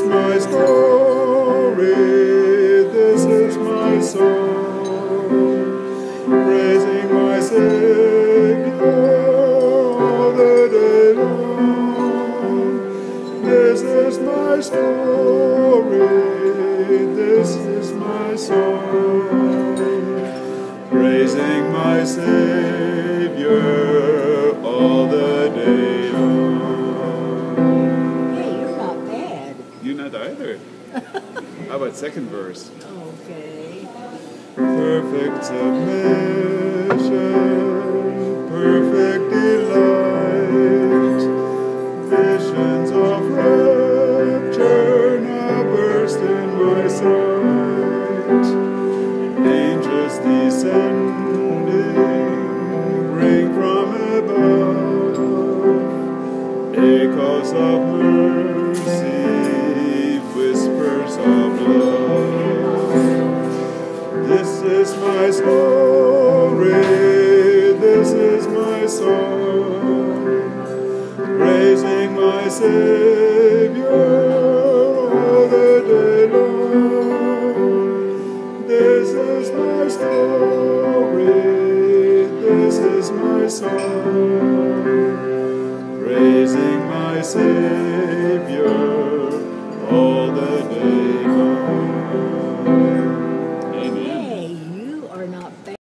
my story, this is my song, praising my Savior all the day long. This is my story, this is my song, praising my Savior all the day long. Hey, you're not bad. You're not either. How about second verse? Okay. Perfect submission, perfect delight, visions of rapture now burst in my sight. Angels descending, bring from above echoes of mercy, whispers of love. This is my story, this is my song, praising my Savior all the day long. This is my story, this is my song, praising my Savior all the day.